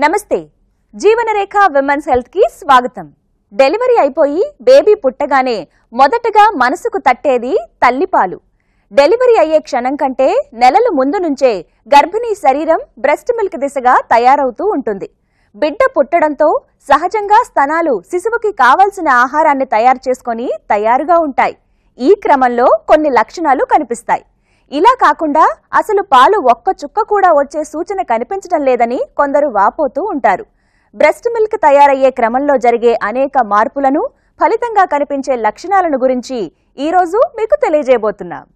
నమస్తే జీవనరేఖ women's health కి స్వాగతం. డెలివరీ అయిపోయి బేబీ పుట్టగానే మొదటగా మనసుకు తట్టేది తల్లిపాలు. డెలివరీ అయ్యే క్షణం కంటే నెలల ముందు నుంచే గర్భిణీ శరీరం బ్రెస్ట్ మిల్క్ దిశగా తయారవుతూ ఉంటుంది. బిడ్డ పుట్టడంతో సహజంగా స్తనాలు శిశువుకి కావాల్సిన ఆహారాన్ని తయారు చేసుకొని తయారుగా ఉంటాయి. ఈ క్రమంలో కొన్ని లక్షణాలు కనిపిస్తాయి. ఇలా కాకుండా అసలు పాలు ఒక్క చుక్క కూడా వచ్చే సూచన కనిపించడం లేదని కొందరు వాపోతూ ఉంటారు. బ్రెస్ట్ మిల్క్ తయారయ్యే క్రమంలో జరిగే అనేక మార్పులను, ఫలితంగా కనిపించే లక్షణాలను గురించి ఈ రోజు మీకు తెలియజేయబోతున్నాం.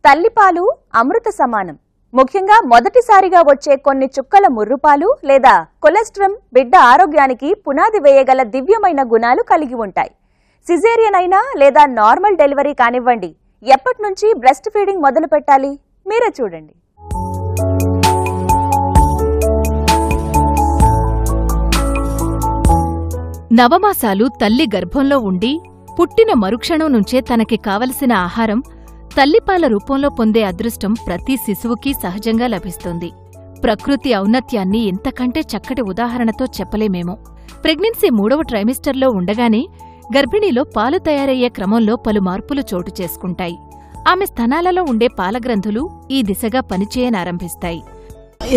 తల్లిపాలు అమృత సమానం. ముఖ్యంగా మొదటిసారిగా వచ్చే కొన్ని చుక్కల ముర్రుపాలు లేదా కొలెస్ట్రాల్ బిడ్డ ఆరోగ్యానికి పునాది వేయగల దివ్యమైన గుణాలు కలిగి ఉంటాయి. సిజేరియన్ అయినా లేదా నార్మల్ డెలివరీ కానివ్వండి, ఎప్పటి నుంచి బ్రెస్ట్ ఫీడింగ్ మొదలు పెట్టాలి మీరే చూడండి. నవమాసాలు తల్లి గర్భంలో ఉండి పుట్టిన మరుక్షణం నుంచే తనకి కావలసిన ఆహారం తల్లిపాల రూపంలో పొందే అదృష్టం ప్రతి శిశువుకీ సహజంగా లభిస్తుంది. ప్రకృతి ఔన్నత్యాన్ని ఇంతకంటే చక్కటి ఉదాహరణతో చెప్పలేమేమో. ప్రెగ్నెన్సీ 3వ ట్రైమిస్టర్లో ఉండగానే గర్భిణీలో పాలు తయారయ్యే క్రమంలో పలు మార్పులు చోటు చేసుకుంటాయి. ఆమె స్తనాలలో ఉండే పాలగ్రంథులు ఈ దిశగా పనిచేయనారంభిస్తాయి.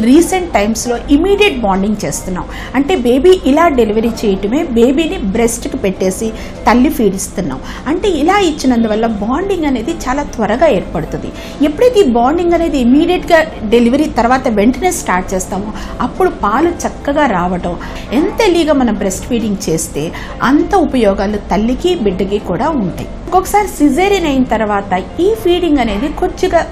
రీసెంట్ టైమ్స్లో ఇమీడియట్ బాండింగ్ చేస్తున్నాం. అంటే బేబీ ఇలా డెలివరీ చేయటమే బేబీని బ్రెస్ట్కి పెట్టేసి తల్లి ఫీడ్ ఇస్తున్నాం. అంటే ఇలా ఇచ్చినందువల్ల బాండింగ్ అనేది చాలా త్వరగా ఏర్పడుతుంది. ఎప్పుడైతే ఈ బాండింగ్ అనేది ఇమీడియట్గా డెలివరీ తర్వాత వెంటనే స్టార్ట్ చేస్తామో అప్పుడు పాలు చక్కగా రావటం. ఎంత ఎర్లీగా మనం బ్రెస్ట్ ఫీడింగ్ చేస్తే అంత ఉపయోగాలు తల్లికి బిడ్డకి కూడా ఉంటాయి. ఒక్కొక్కసారి సిజేరియన్ అయిన తర్వాత ఈ ఫీడింగ్ అనేది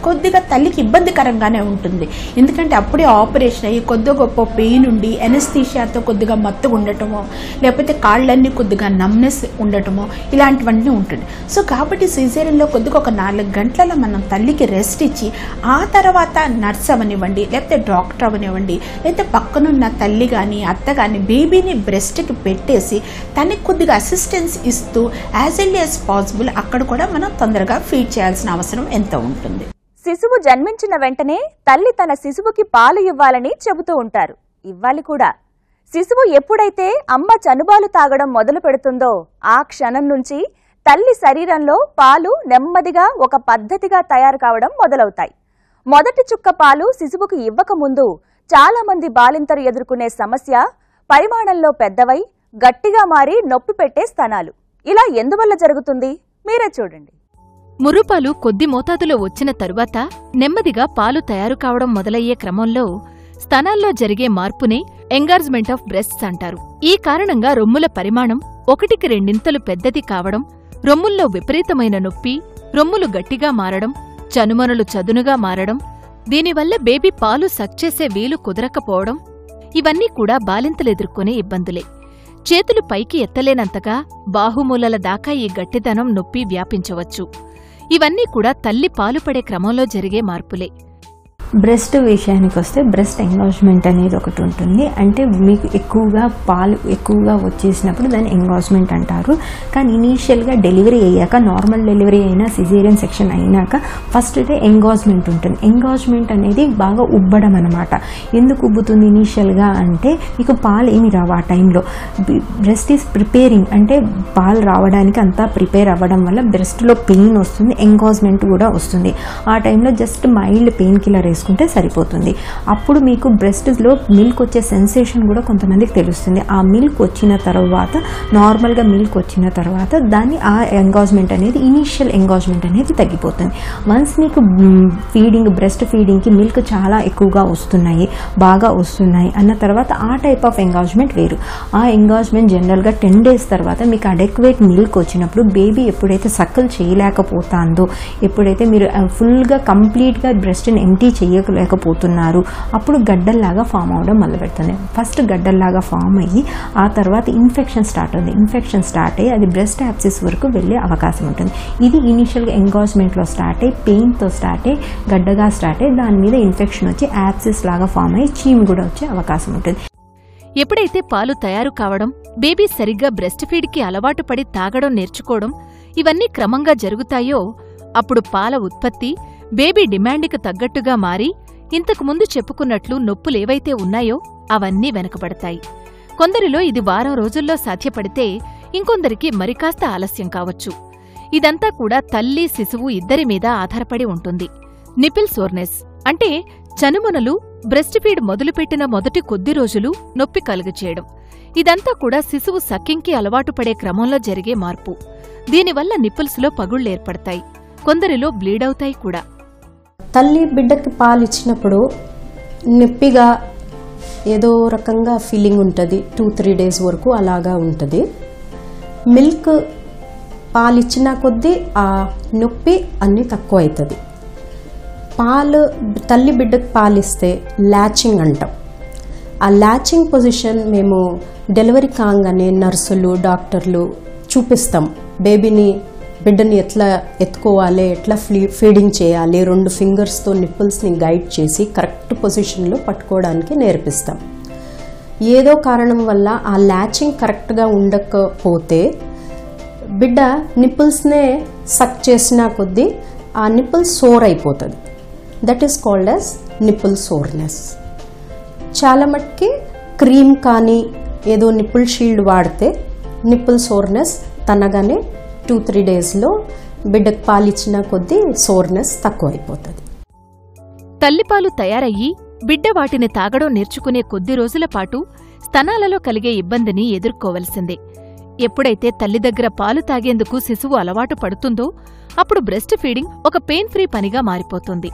కొద్దిగా తల్లికి ఇబ్బందికరంగానే ఉంటుంది. ఎందుకంటే అప్పుడే ఆపరేషన్ అయ్యి కొద్దిగా గొప్ప పెయిన్ ఉండి ఎనస్థీషియాతో కొద్దిగా మత్తుగా ఉండటమో, లేకపోతే కాళ్ళన్నీ కొద్దిగా నమ్నెస్ ఉండటమో ఇలాంటివన్నీ ఉంటుంది. సో కాబట్టి సిజేరియన్లో కొద్దిగా ఒక 4 గంటల మనం తల్లికి రెస్ట్ ఇచ్చి ఆ తర్వాత నర్స్ అవనివ్వండి, లేకపోతే డాక్టర్ అవనివ్వండి, లేకపోతే పక్కనున్న తల్లి కానీ అత్త కానీ బేబీని బ్రెస్ట్కి పెట్టేసి తనకి కొద్దిగా అసిస్టెన్స్ ఇస్తూ యాజ్ ఎర్లీ యాజ్ పాసిబుల్ అక్కడ కూడా మనం తొందరగా ఫీడ్ చేయాల్సిన అవసరం ఎంత ఉంటుంది. శిశువు జన్మించిన వెంటనే తల్లి తన శిశువుకి పాలు ఇవ్వాలని చెబుతూ ఉంటారు. ఇవ్వాలి కూడా. శిశువు ఎప్పుడైతే అమ్మ చనుబాలు తాగడం మొదలు పెడుతుందో ఆ క్షణం నుంచి తల్లి శరీరంలో పాలు నెమ్మదిగా ఒక పద్ధతిగా తయారు కావడం మొదలవుతాయి. మొదటి చుక్క పాలు శిశువుకు ఇవ్వకముందు చాలా మంది బాలింతరు ఎదుర్కొనే సమస్య పరిమాణంలో పెద్దవై గట్టిగా మారి నొప్పి పెట్టే స్తనాలు. ఇలా ఎందువల్ల జరుగుతుంది మీరే చూడండి. ముర్రుపాలు కొద్ది మోతాదులో వచ్చిన తరువాత నెమ్మదిగా పాలు తయారు కావడం మొదలయ్యే క్రమంలో స్తనాల్లో జరిగే మార్పునే ఎంగార్జ్మెంట్ ఆఫ్ బ్రెస్ట్స్ అంటారు. ఈ కారణంగా రొమ్ముల పరిమాణం 1కి 2 పెద్దది కావడం, రొమ్ముల్లో విపరీతమైన నొప్పి, రొమ్ములు గట్టిగా మారడం, చనుమనులు చదునుగా మారడం, దీనివల్ల బేబీ పాలు సక్ చేసే వీలు కుదరకపోవడం, ఇవన్నీ కూడా బాలింతలెదుర్కొనే ఇబ్బందులే. చేతులు పైకి ఎత్తలేనంతగా బాహుమూలల దాకా ఈ గట్టిదనం నొప్పి వ్యాపించవచ్చు. ఇవన్నీ కూడా తల్లి పాలు పడే క్రమంలో జరిగే మార్పులే. బ్రెస్ట్ విషయానికి వస్తే బ్రెస్ట్ ఎంగాజ్మెంట్ అనేది ఒకటి ఉంటుంది. అంటే మీకు ఎక్కువగా పాలు ఎక్కువగా వచ్చేసినప్పుడు దాన్ని ఎంగాజ్మెంట్ అంటారు. కానీ ఇనీషియల్గా డెలివరీ అయ్యాక, నార్మల్ డెలివరీ అయినా సిజేరియన్ సెక్షన్ అయినాక ఫస్ట్ అయితే ఎంగాజ్మెంట్ ఉంటుంది. ఎంగాజ్మెంట్ అనేది బాగా ఉబ్బడం అనమాట. ఎందుకు ఉబ్బుతుంది ఇనీషియల్గా అంటే మీకు పాలు ఏమి రావు ఆ టైంలో. బ్రెస్ట్ ఈజ్ ప్రిపేరింగ్, అంటే పాలు రావడానికి అంతా ప్రిపేర్ అవ్వడం వల్ల బ్రెస్ట్లో పెయిన్ వస్తుంది, ఎంగాజ్మెంట్ కూడా వస్తుంది. ఆ టైంలో జస్ట్ మైల్డ్ పెయిన్ కిల్లర్ వేసుకుంటే సరిపోతుంది. అప్పుడు మీకు బ్రెస్ట్లో మిల్క్ వచ్చే సెన్సేషన్ కూడా కొంతమందికి తెలుస్తుంది. ఆ మిల్క్ వచ్చిన తర్వాత, నార్మల్గా మిల్క్ వచ్చిన తర్వాత దాన్ని ఆ ఎంగాజ్మెంట్ అనేది, ఇనీషియల్ ఎంగాజ్మెంట్ అనేది తగ్గిపోతుంది. వన్స్ మీకు బ్రెస్ట్ ఫీడింగ్కి మిల్క్ చాలా ఎక్కువగా వస్తున్నాయి, బాగా వస్తున్నాయి అన్న తర్వాత ఆ టైప్ ఆఫ్ ఎంగాజ్మెంట్ వేరు. ఆ ఎంగాజ్మెంట్ జనరల్గా 10 days తర్వాత మీకు అడెక్వేట్ మిల్క్ వచ్చినప్పుడు బేబీ ఎప్పుడైతే సక్కలు చేయలేకపోతుందో, ఎప్పుడైతే మీరు ఫుల్గా కంప్లీట్గా బ్రెస్ట్ని ఎంటీ చేయలేకపోతున్నారు. అప్పుడు గడ్డల్లాగా ఫామ్ అవడం మొదలుపెడుతుంది. ఫస్ట్ గడ్డల్లాగా ఫామ్ అయ్యి ఆ తర్వాత ఇన్ఫెక్షన్ స్టార్ట్ అవుతుంది. ఇన్ఫెక్షన్ స్టార్ట్ అయ్యి అది బ్రెస్ట్ యాప్సిస్ వరకు వెళ్ళే అవకాశం ఉంటుంది. ఇది ఇనీషియల్గా ఎంగాజ్మెంట్లో స్టార్ట్ అయ్యి పెయిన్తో స్టార్ట్ అయ్యి గడ్డగా స్టార్ట్ అయ్యి దాని మీద ఇన్ఫెక్షన్ వచ్చి యాప్సిస్ లాగా ఫామ్ అయ్యి చీమ్ కూడా వచ్చే అవకాశం ఉంటుంది. ఎప్పుడైతే పాలు తయారు కావడం, బేబీ సరిగ్గా బ్రెస్ట్ ఫీడ్కి అలవాటు పడి తాగడం నేర్చుకోవడం ఇవన్నీ క్రమంగా జరుగుతాయో అప్పుడు పాల ఉత్పత్తి బేబీ డిమాండ్కి తగ్గట్టుగా మారి ఇంతకుముందు చెప్పుకున్నట్లు నొప్పులేవైతే ఉన్నాయో అవన్నీ వెనకబడతాయి. కొందరిలో ఇది వారం రోజుల్లో సాధ్యపడితే ఇంకొందరికి మరికాస్త ఆలస్యం కావచ్చు. ఇదంతా కూడా తల్లి శిశువు ఇద్దరి మీద ఆధారపడి ఉంటుంది. నిపిల్ సోర్నెస్ అంటే చనుమొనలు బ్రెస్ట్ ఫీడ్ మొదలుపెట్టిన మొదటి కొద్ది రోజులు నొప్పి కలుగచేయడం. ఇదంతా కూడా శిశువు సక్కింగ్కి అలవాటు పడే క్రమంలో జరిగే మార్పు. దీనివల్ల నిపుల్స్లో పగుళ్లేర్పడతాయి. కొందరిలో బ్లీడవుతాయి కూడా. తల్లి బిడ్డకి పాలు ఇచ్చినప్పుడు నొప్పిగా ఏదో రకంగా ఫీలింగ్ ఉంటుంది. 2-3 డేస్ వరకు అలాగా ఉంటుంది. మిల్క్ పాలు ఇచ్చిన కొద్దీ ఆ నొప్పి అన్నీ తక్కువ అవుతుంది. తల్లి బిడ్డకు పాలిస్తే ల్యాచింగ్ అంటాం. ఆ ల్యాచింగ్ పొజిషన్ మేము డెలివరీ కాగానే నర్సులు డాక్టర్లు చూపిస్తాం. బిడ్డని ఎట్లా ఎత్తుకోవాలి, ఎట్లా ఫీడింగ్ చేయాలి, 2 ఫింగర్స్తో నిప్పుల్స్ని గైడ్ చేసి కరెక్ట్ పొజిషన్లో పట్టుకోవడానికి నేర్పిస్తాం. ఏదో కారణం వల్ల ఆ ల్యాచింగ్ కరెక్ట్గా ఉండకపోతే బిడ్డ నిప్పుల్స్నే సక్ చేసిన కొద్దీ ఆ నిప్పుల్ సోర్ అయిపోతుంది. That is called as nipple soreness. చాలా మట్టుకి క్రీమ్ కానీ ఏదో నిప్పుల్ షీల్డ్ వాడితే నిప్పుల్ సోర్నెస్ తనగానే 2-3 డేస్లో బిడ్డకు పాలిచ్చిన కొద్దీ సోర్నెస్ తక్కువ అయిపోతుంది. తల్లిపాలు తయారయ్యి బిడ్డ వాటిని తాగడం నేర్చుకునే కొద్ది రోజుల పాటు స్తనాలలో కలిగే ఇబ్బందిని ఎదుర్కోవలసిందే. ఎప్పుడైతే తల్లి దగ్గర పాలు తాగేందుకు శిశువు అలవాటు పడుతుందో అప్పుడు బ్రెస్ట్ ఫీడింగ్ ఒక పెయిన్ ఫ్రీ పనిగా మారిపోతుంది.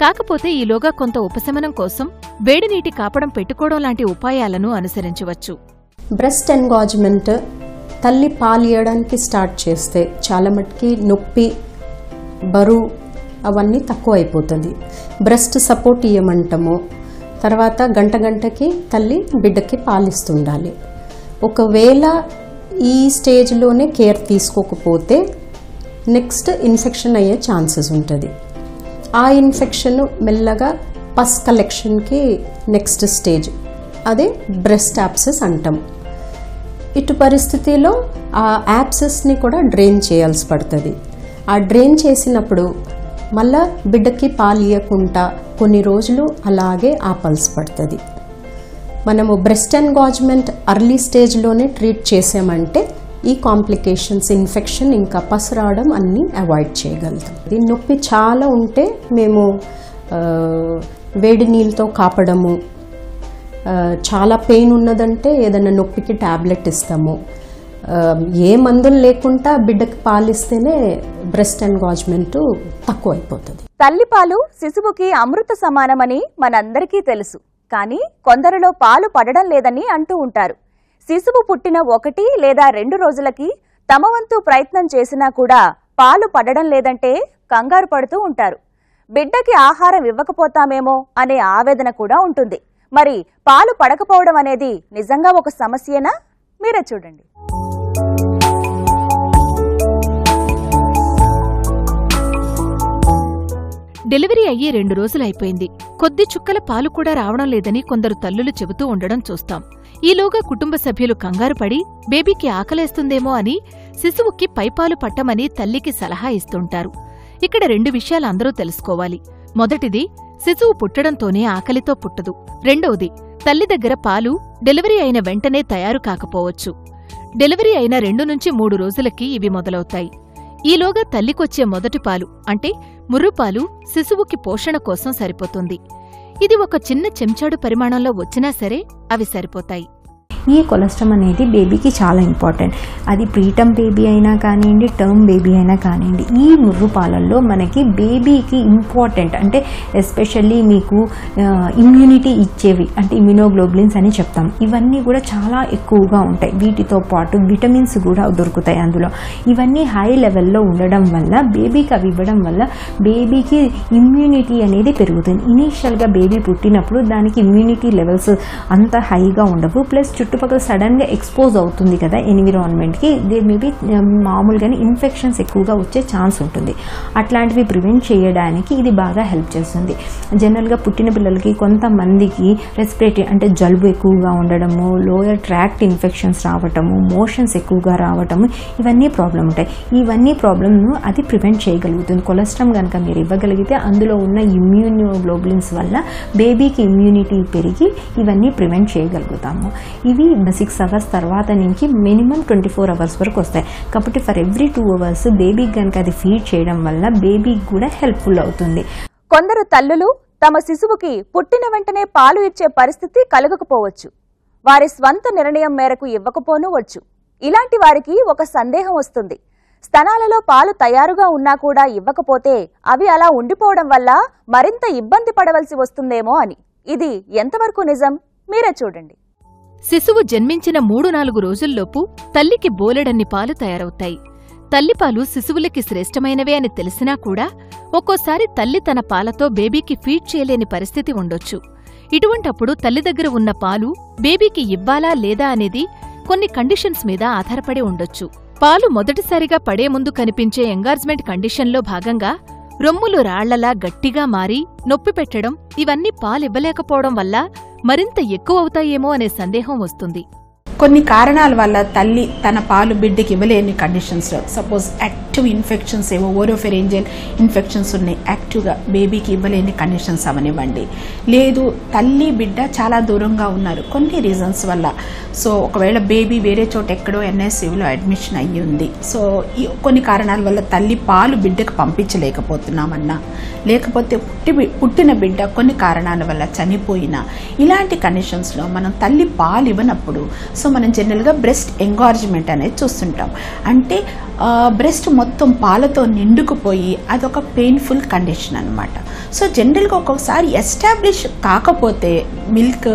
కాకపోతే ఈలోగా కొంత ఉపశమనం కోసం వేడినీటి కాపడం పెట్టుకోవడం లాంటి ఉపాయాలను అనుసరించవచ్చు. బ్రెస్ట్ ఎన్గాజ్మెంట్ తల్లి పాలు ఇవ్వడానికి స్టార్ట్ చేస్తే చాలా మట్టుకి నొప్పి, బరువు అవన్నీ తక్కువ అయిపోతుంది. బ్రెస్ట్ సపోర్ట్ ఇవ్వమంటాము. తర్వాత గంటకి తల్లి బిడ్డకి పాలిస్తుండాలి. ఒకవేళ ఈ స్టేజ్లోనే కేర్ తీసుకోకపోతే నెక్స్ట్ ఇన్ఫెక్షన్ అయ్యే ఛాన్సెస్ ఉంటుంది. ఆ ఇన్ఫెక్షన్ మెల్లగా పస్ కలెక్షన్కి నెక్స్ట్ స్టేజ్, అదే బ్రెస్ట్ యాప్సెస్ అంటాం. ఇటు పరిస్థితిలో ఆ యాప్సెస్ని కూడా డ్రైన్ చేయాల్సి పడుతుంది. ఆ డ్రైన్ చేసినప్పుడు మళ్ళా బిడ్డకి పాలు ఇవ్వకుండా కొన్ని రోజులు అలాగే ఆపాల్సి పడుతుంది. మనము బ్రెస్ట్ ఎన్గాజ్మెంట్ అర్లీ స్టేజ్లోనే ట్రీట్ చేసామంటే ఈ కాంప్లికేషన్స్, ఇన్ఫెక్షన్ ఇంకా పస్ రావడం అన్నీ అవాయిడ్ చేయగలుగుతాం. దీని నొప్పి చాలా ఉంటే మేము వేడి నీళ్ళతో కాపడము, చాలా పెయిన్ ఉన్నదంటే ఏదైనా నొప్పికి టాబ్లెట్ ఇస్తాము. ఏ మందులు లేకుండా బిడ్డకి పాలిస్తేనే బ్రెస్ట్ ఎన్గాజ్మెంట్ తక్కువ అయిపోతుంది. తల్లిపాలు శిశువుకి అమృత సమానమని మనందరికీ తెలుసు. కానీ కొందరిలో పాలు పడడం లేదని అంటూ ఉంటారు. శిశువు పుట్టిన 1 లేదా 2 రోజులకి తమ వంతు ప్రయత్నం చేసినా కూడా పాలు పడడం లేదంటే కంగారు పడుతూ ఉంటారు. బిడ్డకి ఆహారం ఇవ్వకపోతామేమో అనే ఆవేదన కూడా ఉంటుంది. మరి పాలు పడకపోవడం అనేది నిజంగా ఒక సమస్యేనా? మీరే చూడండి. డెలివరీ అయ్యి 2 రోజులైపోయింది. కొద్ది చుక్కల పాలు కూడా రావడం లేదని కొందరు తల్లులు చెబుతూ ఉండడం చూస్తాం. ఈలోగా కుటుంబ సభ్యులు కంగారుపడి బేబీకి ఆకలేస్తుందేమో అని శిశువుకి పైపాలు పట్టమని తల్లికి సలహా ఇస్తుంటారు. ఇక్కడ 2 విషయాలు అందరూ తెలుసుకోవాలి. మొదటిది, శిశువు పుట్టడంతోనే ఆకలితో పుట్టదు. రెండవది, తల్లి దగ్గర పాలు డెలివరీ అయిన వెంటనే తయారు కాకపోవచ్చు. డెలివరీ అయిన 2 నుంచి 3 రోజులకి ఇవి మొదలవుతాయి. ఈలోగా తల్లికొచ్చే మొదటి పాలు అంటే ముర్రుపాలు శిశువుకి పోషణ కోసం సరిపోతుంది. ఇది ఒక చిన్న చెంచాడు పరిమాణంలో వచ్చినా సరే అవి సరిపోతాయి. ఈ కొలెస్ట్రాల్ అనేది బేబీకి చాలా ఇంపార్టెంట్. అది ప్రీటర్మ్ బేబీ అయినా కానివ్వండి, టర్మ్ బేబీ అయినా కానివ్వండి, ఈ ముర్రు పాలల్లో మనకి బేబీకి ఇంపార్టెంట్ అంటే ఎస్పెషల్లీ మీకు ఇమ్యూనిటీ ఇచ్చేవి అంటే ఇమ్యూనోగ్లోబులిన్స్ అని చెప్తాం. ఇవన్నీ కూడా చాలా ఎక్కువగా ఉంటాయి. వీటితో పాటు విటమిన్స్ కూడా దొరుకుతాయి అందులో. ఇవన్నీ హై లెవెల్లో ఉండడం వల్ల బేబీకి అవి ఇవ్వడం వల్ల బేబీకి ఇమ్యూనిటీ అనేది పెరుగుతుంది. ఇనీషియల్గా బేబీ పుట్టినప్పుడు దానికి ఇమ్యూనిటీ లెవెల్స్ అంత హైగా ఉండవు. ప్లస్ చుట్టుపక్కల సడన్గా ఎక్స్పోజ్ అవుతుంది కదా ఎన్విరాన్మెంట్కి, మేబీ మామూలుగానే ఇన్ఫెక్షన్స్ ఎక్కువగా వచ్చే ఛాన్స్ ఉంటుంది. అట్లాంటివి ప్రివెంట్ చేయడానికి ఇది బాగా హెల్ప్ చేస్తుంది. జనరల్గా పుట్టిన పిల్లలకి కొంతమందికి రెస్పిరేటరీ అంటే జలుబు ఎక్కువగా ఉండడము, లోయర్ ట్రాక్ట్ ఇన్ఫెక్షన్స్ రావటము, మోషన్స్ ఎక్కువగా రావటము, ఇవన్నీ ప్రాబ్లం ఉంటాయి. ఇవన్నీ ప్రాబ్లమ్ను అది ప్రివెంట్ చేయగలుగుతుంది. కొలెస్ట్రాల్ కనుక మీరు ఇవ్వగలిగితే అందులో ఉన్న ఇమ్యూనోగ్లోబులిన్స్ వల్ల బేబీకి ఇమ్యూనిటీ పెరిగి ఇవన్నీ ప్రివెంట్ చేయగలుగుతాము. ఇవి 6 అవర్స్ తర్వాత నుంచి మినిమం 24 అవర్స్ వరకు వస్తాయి. కాబట్టి ఫర్ ఎవ్రీ 2 అవర్స్ బేబీకి కనుక అది ఫీడ్ చేయడం వల్ల బేబీకి కూడా హెల్ప్ఫుల్ అవుతుంది. కొందరు తల్లులు తమ శిశువుకి పుట్టిన వెంటనే పాలు ఇచ్చే పరిస్థితి కలుగకపోవచ్చు. వారి స్వంత నిర్ణయం మేరకు ఇవ్వకపోనవచ్చు. ఇలాంటి వారికి ఒక సందేహం వస్తుంది. స్తనాలలో పాలు తయారుగా ఉన్నా కూడా ఇవ్వకపోతే అవి అలా ఉండిపోవడం వల్ల మరింత ఇబ్బంది పడవలసి వస్తుందేమో అని. ఇది ఎంతవరకు నిజం మీరే చూడండి. శిశువు జన్మించిన 3-4 రోజుల్లోపు తల్లికి బోలెడన్ని పాలు తయారవుతాయి. తల్లిపాలు శిశువులకి శ్రేష్టమైనవే అని తెలిసినా కూడా ఒక్కోసారి తల్లి తన పాలతో బేబీకి ఫీడ్ చేయలేని పరిస్థితి ఉండొచ్చు. ఇటువంటప్పుడు తల్లి దగ్గర ఉన్న పాలు బేబీకి ఇవ్వాలా లేదా అనేది కొన్ని కండిషన్స్ మీద ఆధారపడి ఉండొచ్చు. పాలు మొదటిసారిగా పడే ముందు కనిపించే ఎంగార్జ్మెంట్ కండిషన్లో భాగంగా రొమ్ములు రాళ్లలా గట్టిగా మారి నొప్పి పెట్టడం, ఇవన్నీ పాలివ్వలేకపోవడం వల్ల మరింత ఎక్కువవుతాయేమో అనే సందేహం వస్తుంది. కొన్ని కారణాల వల్ల తల్లి తన పాలు బిడ్డకి ఇవ్వలేని కండిషన్స్లో, సపోజ్ యాక్టివ్ ఇన్ఫెక్షన్స్ ఏవో ఓరోఫెరింజియల్ ఇన్ఫెక్షన్స్ ఉన్నాయి, యాక్టివ్గా బేబీకి ఇవ్వలేని కండిషన్స్ అవనివ్వండి, లేదు తల్లి బిడ్డ చాలా దూరంగా ఉన్నారు కొన్ని రీజన్స్ వల్ల. సో ఒకవేళ బేబీ వేరే చోట ఎక్కడో NICUలో అడ్మిషన్ అయ్యి ఉంది, సో కొన్ని కారణాల వల్ల తల్లి పాలు బిడ్డకు పంపించలేకపోతున్నామన్నా, లేకపోతే పుట్టిన బిడ్డ కొన్ని కారణాల వల్ల చనిపోయినా, ఇలాంటి కండిషన్స్లో మనం తల్లి పాలు ఇవ్వనప్పుడు సో మనం జనరల్గా బ్రెస్ట్ ఎంగార్జ్మెంట్ అనేది చూస్తుంటాం. అంటే బ్రెస్ట్ మొత్తం పాలతో నిండుకుపోయి అదొక పెయిన్ఫుల్ కండిషన్ అనమాట. సో జనరల్గా ఒక్కొక్కసారి ఎస్టాబ్లిష్ కాకపోతే మిల్క్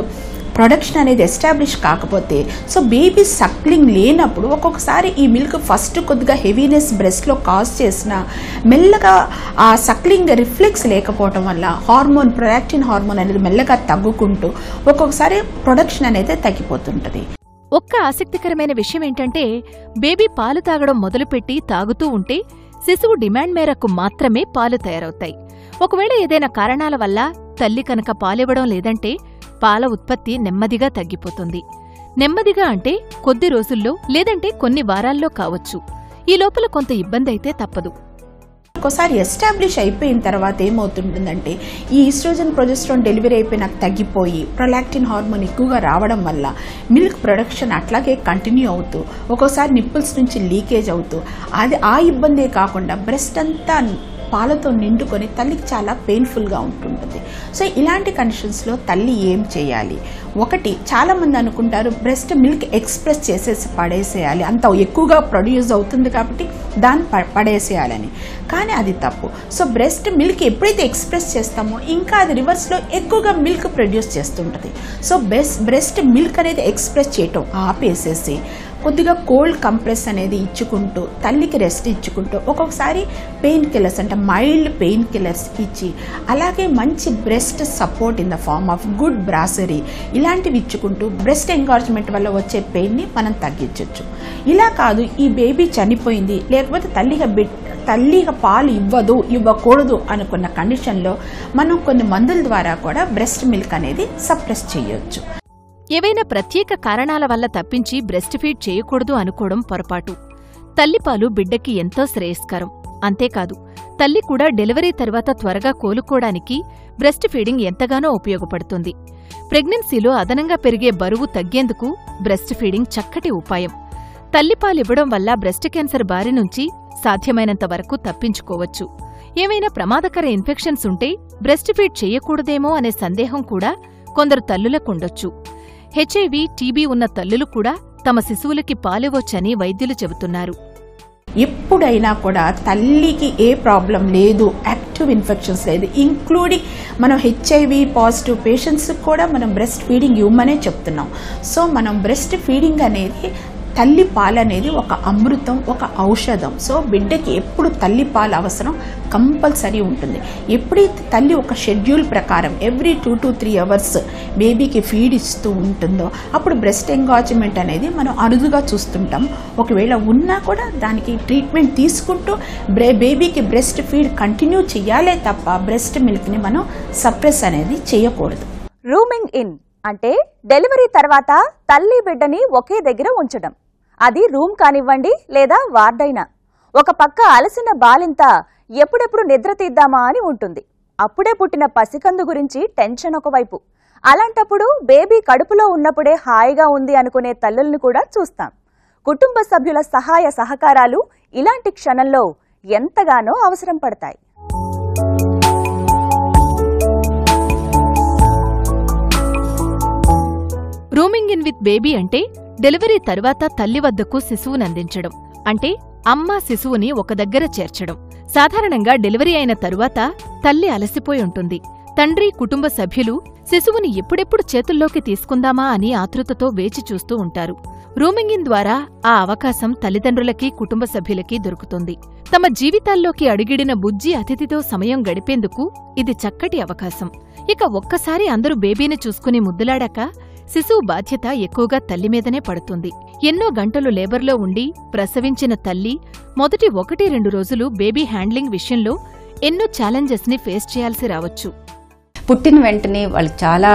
ప్రొడక్షన్ అనేది ఎస్టాబ్లిష్ కాకపోతే, సో బేబీ సక్లింగ్ లేనప్పుడు ఒక్కొక్కసారి ఈ మిల్క్ ఫస్ట్ కొద్దిగా హెవీనెస్ బ్రెస్ట్లో కాజ్ చేసిన మెల్లగా ఆ సక్లింగ్ రిఫ్లెక్స్ లేకపోవడం వల్ల హార్మోన్ ప్రొలాక్టిన్ హార్మోన్ అనేది మెల్లగా తగ్గుకుంటూ ఒక్కొక్కసారి ప్రొడక్షన్ అనేది తగ్గిపోతుంటుంది. ఒక్క ఆసక్తికరమైన విషయం ఏంటంటే, బేబీ పాలు తాగడం మొదలుపెట్టి తాగుతూ ఉంటే శిశువు డిమాండ్ మేరకు మాత్రమే పాలు తయారవుతాయి. ఒకవేళ ఏదైనా కారణాల వల్ల తల్లి కనుక పాలివ్వడం లేదంటే పాల ఉత్పత్తి నెమ్మదిగా తగ్గిపోతుంది. నెమ్మదిగా అంటే కొద్ది రోజుల్లో లేదంటే కొన్ని వారాల్లో కావచ్చు. ఈ లోపల కొంత ఇబ్బంది అయితే తప్పదు. ఒక్కోసారి ఎస్టాబ్లిష్ అయిపోయిన తర్వాత ఏమవుతుంటుందంటే ఈ ఈస్ట్రోజన్ ప్రొజెస్ట్రాన్ డెలివరీ అయిపోయినాక తగ్గిపోయి ప్రొలాక్టిన్ హార్మోన్ ఎక్కువగా రావడం వల్ల మిల్క్ ప్రొడక్షన్ అట్లాగే కంటిన్యూ అవుతూ ఒక్కోసారి నిప్పుల్స్ నుంచి లీకేజ్ అవుతూ అది ఆ ఇబ్బందే కాకుండా బ్రెస్ట్ అంతా పాలతో నిండుకొని తల్లికి చాలా పెయిన్ఫుల్గా ఉంటుంటుంది. సో ఇలాంటి కండిషన్స్లో తల్లి ఏం చేయాలి? ఒకటి, చాలామంది అనుకుంటారు బ్రెస్ట్ మిల్క్ ఎక్స్ప్రెస్ చేసేసి పడేసేయాలి, అంత ఎక్కువగా ప్రొడ్యూస్ అవుతుంది కాబట్టి దాన్ని పడేసేయాలని. కానీ అది తప్పు. సో బ్రెస్ట్ మిల్క్ ఎప్పుడైతే ఎక్స్ప్రెస్ చేస్తామో ఇంకా అది రివర్స్లో ఎక్కువగా మిల్క్ ప్రొడ్యూస్ చేస్తుంటుంది. సో బ్రెస్ట్ మిల్క్ అనేది ఎక్స్ప్రెస్ చేయటం ఆపేసేసి కొద్దిగా కోల్డ్ కంప్రెస్ అనేది ఇచ్చుకుంటూ తల్లికి రెస్ట్ ఇచ్చుకుంటూ ఒక్కొక్కసారి పెయిన్ కిల్లర్స్ అంటే మైల్డ్ పెయిన్ కిల్లర్స్ ఇచ్చి అలాగే మంచి breast support in the form of good brassiere ఇలాంటివి ఇచ్చుకుంటూ బ్రెస్ట్ ఎంగార్జ్మెంట్ వల్ల వచ్చే పెయిన్ని మనం తగ్గించవచ్చు. ఇలా కాదు ఈ బేబీ చనిపోయింది లేకపోతే తల్లిగా పాలు ఇవ్వకూడదు అనుకున్న కండిషన్లో మనం కొన్ని మందుల ద్వారా కూడా బ్రెస్ట్ మిల్క్ అనేది సప్రెస్ చేయొచ్చు. ఏవైనా ప్రత్యేక కారణాల వల్ల తప్పించి బ్రెస్ట్ ఫీడ్ చేయకూడదు అనుకోవడం పొరపాటు. తల్లిపాలు బిడ్డకి ఎంతో శ్రేయస్కరం. అంతేకాదు, తల్లి కూడా డెలివరీ తర్వాత త్వరగా కోలుకోవడానికి బ్రెస్ట్ ఫీడింగ్ ఎంతగానో ఉపయోగపడుతుంది. ప్రెగ్నెన్సీలో అదనంగా పెరిగే బరువు తగ్గేందుకు బ్రెస్ట్ ఫీడింగ్ చక్కటి ఉపాయం. తల్లిపాలివ్వడం వల్ల బ్రెస్ట్ క్యాన్సర్ బారి నుంచి సాధ్యమైనంత వరకు తప్పించుకోవచ్చు. ఏవైనా ప్రమాదకర ఇన్ఫెక్షన్స్ ఉంటే బ్రెస్ట్ ఫీడ్ చేయకూడదేమో అనే సందేహం కూడా కొందరు తల్లులకుండొచ్చు. హెచ్ఐవి, టీబీ ఉన్న తల్లులు కూడా తమ శిశువులకి పాలివ్వొచ్చని వైద్యులు చెబుతున్నారు. ఎప్పుడైనా కూడా తల్లికి ఏ ప్రాబ్లం లేదు, యాక్టివ్ ఇన్ఫెక్షన్స్ లేదు, ఇంక్లూడింగ్ మనం హెచ్ఐవి పాజిటివ్ పేషెంట్స్ కూడా మనం బ్రెస్ట్ ఫీడింగ్ ఇవ్వమనే చెప్తున్నాం. సో మనం బ్రెస్ట్ ఫీడింగ్ అనేది, తల్లి పాలు అనేది ఒక అమృతం, ఒక ఔషధం. సో బిడ్డకి ఎప్పుడు తల్లి పాలు అవసరం కంపల్సరీ ఉంటుంది. ఎప్పుడైతే తల్లి ఒక షెడ్యూల్ ప్రకారం ఎవ్రీ 2 to 3 hours బేబీకి ఫీడ్ ఇస్తూ ఉంటుందో అప్పుడు బ్రెస్ట్ ఎంగార్జ్మెంట్ అనేది మనం అరుదుగా చూస్తుంటాం. ఒకవేళ ఉన్నా కూడా దానికి ట్రీట్మెంట్ తీసుకుంటూ బేబీకి బ్రెస్ట్ ఫీడ్ కంటిన్యూ చేయాలే తప్ప బ్రెస్ట్ మిల్క్ని మనం సప్రెస్ అనేది చేయకూడదు. రూమింగ్ ఇన్ అంటే డెలివరీ తర్వాత తల్లి బిడ్డని ఒకే దగ్గర ఉంచడం. అది రూమ్ కానివ్వండి లేదా వార్డైనా. ఒక పక్క అలసిన బాలింత ఎప్పుడెప్పుడు నిద్ర తీద్దామా అని ఉంటుంది. అప్పుడే పుట్టిన పసికందు గురించి టెన్షన్ ఒకవైపు. అలాంటప్పుడు బేబీ కడుపులో ఉన్నప్పుడే హాయిగా ఉంది అనుకునే తల్లుల్ని కూడా చూస్తాం. కుటుంబ సభ్యుల సహాయ సహకారాలు ఇలాంటి క్షణంలో ఎంతగానో అవసరం పడతాయి. రూమింగ్ ఇన్ విత్ బేబీ అంటే డెలివరీ తరువాత తల్లి వద్దకు శిశువునందించడం. అంటే అమ్మ శిశువుని ఒక దగ్గర చేర్చడం. సాధారణంగా డెలివరీ అయిన తరువాత తల్లి అలసిపోయి ఉంటుంది. తండ్రి, కుటుంబ సభ్యులు శిశువుని ఎప్పుడెప్పుడు చేతుల్లోకి తీసుకుందామా అని ఆతృతతో వేచి చూస్తూ ఉంటారు. రూమింగ్ ఇన్ ద్వారా ఆ అవకాశం తల్లిదండ్రులకి, కుటుంబ సభ్యులకి దొరుకుతుంది. తమ జీవితాల్లోకి అడుగిడిన బుజ్జి అతిథితో సమయం గడిపేందుకు ఇది చక్కటి అవకాశం. ఇక ఒక్కసారి అందరూ బేబీని చూసుకుని ముద్దులాడాక శిశువు బాధ్యత ఎక్కువగా తల్లి మీదనే పడుతుంది. ఎన్నో గంటలు లేబర్లో ఉండి ప్రసవించిన తల్లి మొదటి 1-2 రోజులు బేబీ హ్యాండ్లింగ్ విషయంలో ఎన్నో ఛాలెంజెస్ ని ఫేస్ చేయాల్సి రావచ్చు. పుట్టిన వెంటనే వాళ్ళకి చాలా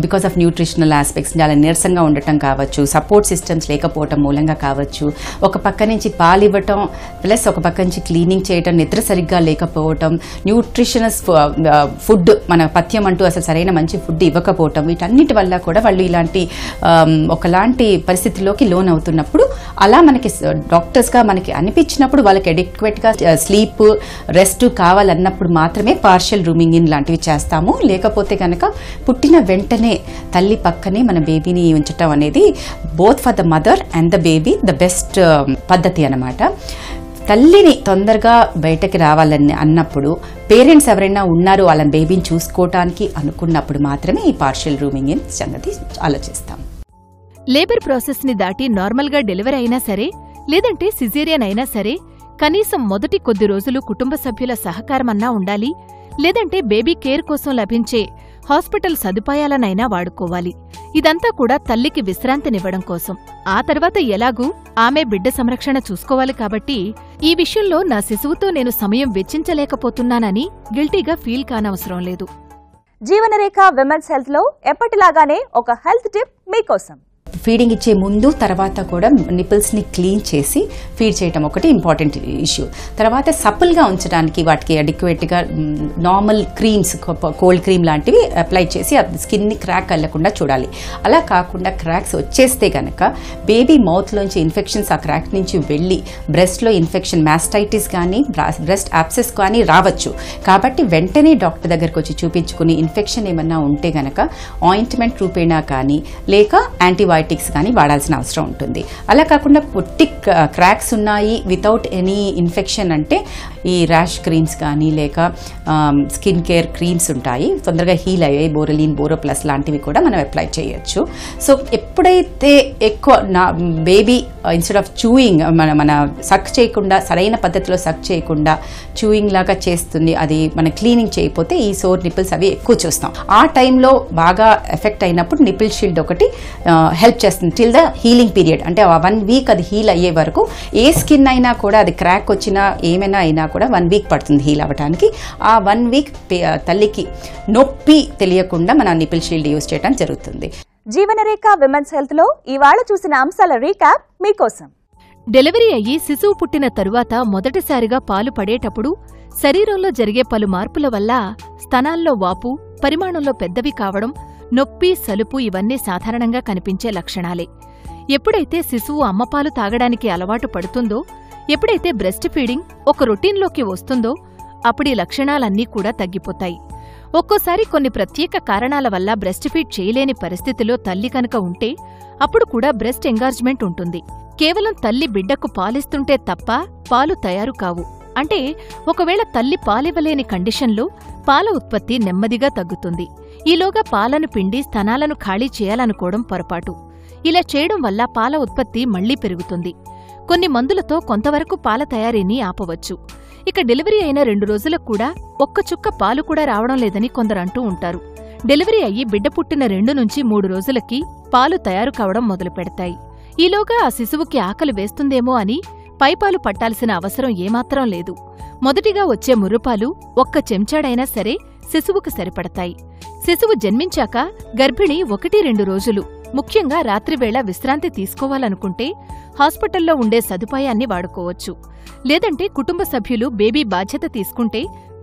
బికాస్ ఆఫ్ న్యూట్రిషనల్ ఆస్పెక్ట్స్ చాలా నీరసంగా ఉండటం కావచ్చు, సపోర్ట్ సిస్టమ్స్ లేకపోవటం మూలంగా కావచ్చు, ఒక పక్క నుంచి పాలు ఇవ్వటం ప్లస్ ఒక పక్క నుంచి క్లీనింగ్ చేయటం, నిద్ర సరిగ్గా లేకపోవటం, న్యూట్రిషనస్ ఫుడ్ మన పథ్యం అంటూ అసలు సరైన మంచి ఫుడ్ ఇవ్వకపోవటం, వీటన్నిటి వల్ల కూడా వాళ్ళు ఇలాంటి ఒకలాంటి పరిస్థితిలోకి లోన్ అవుతున్నప్పుడు అలా మనకి డాక్టర్స్గా మనకి అనిపించినప్పుడు వాళ్ళకి అడిక్వేట్గా స్లీప్, రెస్ట్ కావాలన్నప్పుడు మాత్రమే పార్షియల్ రూమింగ్ ఇన్ లాంటివి చేస్తాము. లేకపోతే కనుక పుట్టిన వెంటనే తల్లి పక్కనే మన బేబీని ఉంచటం అనేది both for the mother and the baby the best పద్ధతి అన్నమాట. తల్లిని తొందరగా బయటకి రావాలని అన్నప్పుడు పేరెంట్స్ ఎవరైనా ఉన్నారు వాళ్ళని బేబీని చూసుకోవటానికి అనుకున్నప్పుడు మాత్రమే ఈ పార్షియల్ రూమింగ్ ఇన్ సంగతి ఆలోచిస్తాం. లేబర్ ప్రాసెస్ ని దాటి నార్మల్గా డెలివరీ అయినా సరే, లేదంటే సిజేరియన్ అయినా సరే, కనీసం మొదటి కొద్ది రోజులు కుటుంబ సభ్యుల సహకారమన్నా ఉండాలి. లేదంటే బేబీ కేర్ కోసం లభించే హాస్పిటల్ సదుపాయాలనైనా వాడుకోవాలి. ఇదంతా కూడా తల్లికి విశ్రాంతినివ్వడం కోసం. ఆ తర్వాత ఎలాగూ ఆమె బిడ్డ సంరక్షణ చూసుకోవాలి. కాబట్టి ఈ విషయంలో నా శిశువుతో నేను సమయం వెచ్చించలేకపోతున్నానని గిల్టీగా ఫీల్ కానవసరం లేదు. జీవనరేఖ విమెన్స్ హెల్త్ లో ఎప్పటిలాగానే ఒక హెల్త్ టిప్ మీకోసం. ఫీడింగ్ ఇచ్చే ముందు తర్వాత కూడా నిపుల్స్ని క్లీన్ చేసి ఫీడ్ చేయటం ఒకటి ఇంపార్టెంట్ ఇష్యూ. తర్వాత సపుల్గా ఉంచడానికి వాటికి అడిక్వేట్గా నార్మల్ క్రీమ్స్, కోల్డ్ క్రీమ్ లాంటివి అప్లై చేసి స్కిన్ని క్రాక్ అల్లకుండా చూడాలి. అలా కాకుండా క్రాక్స్ వచ్చేస్తే కనుక బేబీ మౌత్లోంచి ఇన్ఫెక్షన్స్ ఆ క్రాక్ నుంచి వెళ్ళి బ్రెస్ట్లో ఇన్ఫెక్షన్, మాస్టైటిస్ కానీ బ్రెస్ట్ యాబ్సెస్ కానీ రావచ్చు. కాబట్టి వెంటనే డాక్టర్ దగ్గరకు వచ్చి చూపించుకుని ఇన్ఫెక్షన్ ఏమన్నా ఉంటే కనుక ఆయింట్మెంట్ రూపేణా కానీ లేక యాంటీబయాటిక్స్ కానీ వాడాల్సిన అవసరం ఉంటుంది. అలా కాకుండా పొట్టి క్రాక్స్ ఉన్నాయి వితౌట్ ఎనీ ఇన్ఫెక్షన్ అంటే ఈ ర్యాష్ క్రీమ్స్ కానీ లేక స్కిన్ కేర్ క్రీమ్స్ ఉంటాయి, తొందరగా హీల్ అయ్యాయి, బోరలిన్, బోరోప్లస్ లాంటివి కూడా మనం అప్లై చేయొచ్చు. సో ఎప్పుడైతే ఎక్కువ నా బేబీ ఇన్స్టెడ్ ఆఫ్ చూయింగ్ మన సక్ చేయకుండా, సరైన పద్ధతిలో సక్ చేయకుండా చూయింగ్ లాగా చేస్తుంది, అది మన క్లీనింగ్ చేయకపోతే ఈ సోర్ నిపిల్స్ అవి ఎక్కువ చూస్తాం. ఆ టైంలో బాగా ఎఫెక్ట్ అయినప్పుడు నిపిల్ షీల్డ్ ఒకటి హెల్ప్ చేస్తుంది టిల్ ద హీలింగ్ పీరియడ్. అంటే 1 week అది హీల్ అయ్యే వరకు ఏ స్కిన్ అయినా కూడా అది క్రాక్ వచ్చినా ఏమైనా అయినా కూడా 1 week పడుతుంది హీల్ అవ్వడానికి. ఆ 1 week తల్లికి నొప్పి తెలియకుండా మన నిపిల్ షీల్డ్ యూజ్ చేయడం జరుగుతుంది. జీవనరేఖ విమెన్స్ హెల్త్ లో ఇవాళ చూసిన అంశాల రీక్యాప్ మీకోసం. డెలివరీ అయ్యి శిశువు పుట్టిన తరువాత మొదటిసారిగా పాలు పడేటప్పుడు శరీరంలో జరిగే పలు మార్పుల వల్ల స్తనాల్లో వాపు, పరిమాణంలో పెద్దవి కావడం, నొప్పి, సలుపు ఇవన్నీ సాధారణంగా కనిపించే లక్షణాలే. ఎప్పుడైతే శిశువు అమ్మపాలు తాగడానికి అలవాటు పడుతుందో, ఎప్పుడైతే బ్రెస్ట్ ఫీడింగ్ ఒక రొటీన్లోకి వస్తుందో అప్పుడీ లక్షణాలన్నీ కూడా తగ్గిపోతాయి. ఒక్కోసారి కొన్ని ప్రత్యేక కారణాల వల్ల బ్రెస్ట్ ఫీడ్ చేయలేని పరిస్థితిలో తల్లి కనుక ఉంటే అప్పుడు కూడా బ్రెస్ట్ ఎంగార్జ్మెంట్ ఉంటుంది. కేవలం తల్లి బిడ్డకు పాలిస్తుంటే తప్ప పాలు తయారు కావు. అంటే ఒకవేళ తల్లి పాలివ్వలేని కండిషన్లో పాల ఉత్పత్తి నెమ్మదిగా తగ్గుతుంది. ఈలోగా పాలను పిండి స్తనాలను ఖాళీ చేయాలనుకోవడం పొరపాటు. ఇలా చేయడం వల్ల పాల ఉత్పత్తి మళ్లీ పెరుగుతుంది. కొన్ని మందులతో కొంతవరకు పాల తయారీని ఆపవచ్చు. ఇక డెలివరీ అయిన 2 రోజులకు కూడా ఒక్క చుక్క పాలు కూడా రావడం లేదని కొందరు అంటూ ఉంటారు. డెలివరీ అయ్యి బిడ్డ పుట్టిన 2 నుంచి 3 రోజులకి పాలు తయారు కావడం మొదలుపెడతాయి. ఈలోగా ఆ శిశువుకి ఆకలి వేస్తుందేమో అని పైపాలు పట్టాల్సిన అవసరం ఏమాత్రం లేదు. మొదటిగా వచ్చే ముర్రుపాలు ఒక్క చెంచాడైనా సరే శిశువుకు సరిపడతాయి. శిశువు జన్మించాక గర్భిణి 1-2 రోజులు ముఖ్యంగా రాత్రివేళ విశ్రాంతి తీసుకోవాలనుకుంటే హాస్పిటల్లో ఉండే సదుపాయాన్ని వాడుకోవచ్చు. లేదంటే కుటుంబ సభ్యులు బేబీ బాధ్యత తీసుకుంటే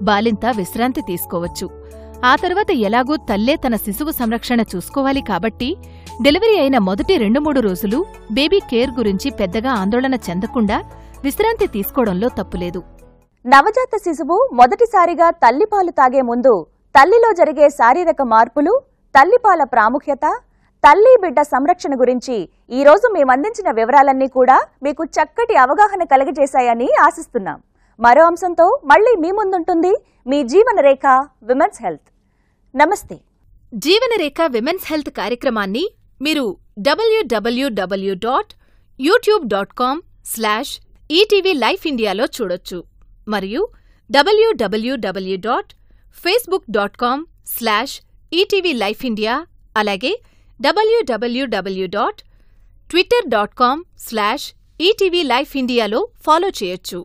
బాలింత విశ్రాంతి తీసుకోవచ్చు. ఆ తర్వాత ఎలాగూ తల్లే తన శిశువు సంరక్షణ చూసుకోవాలి కాబట్టి డెలివరీ అయిన మొదటి 2-3 రోజులు బేబీ కేర్ గురించి పెద్దగా ఆందోళన చెందకుండా విశ్రాంతి తీసుకోవడంలో తప్పులేదు. నవజాత శిశువు మొదటిసారిగా తల్లిపాలు తాగే ముందు తల్లిలో జరిగే శారీరక మార్పులు, తల్లిపాల ప్రాముఖ్యత, తల్లి బిడ్డ సంరక్షణ గురించి ఈ రోజు మేమందించిన వివరాలన్నీ కూడా మీకు చక్కటి అవగాహన కలుగజేశాయని ఆశిస్తున్నాం. మరో అంశంతో మళ్లీ మీ ముందుంటుంది మీ జీవనరేఖ విమెన్స్ హెల్త్. నమస్తే. జీవనరేఖ విమెన్స్ హెల్త్ కార్యక్రమాన్ని మీరు www.youtube.com/ETV Life Indiaలో చూడొచ్చు. మరియు www.facebook.com/ETV Life India, అలాగే www.twitter.com/ETV Life Indiaలో ఫాలో చేయొచ్చు.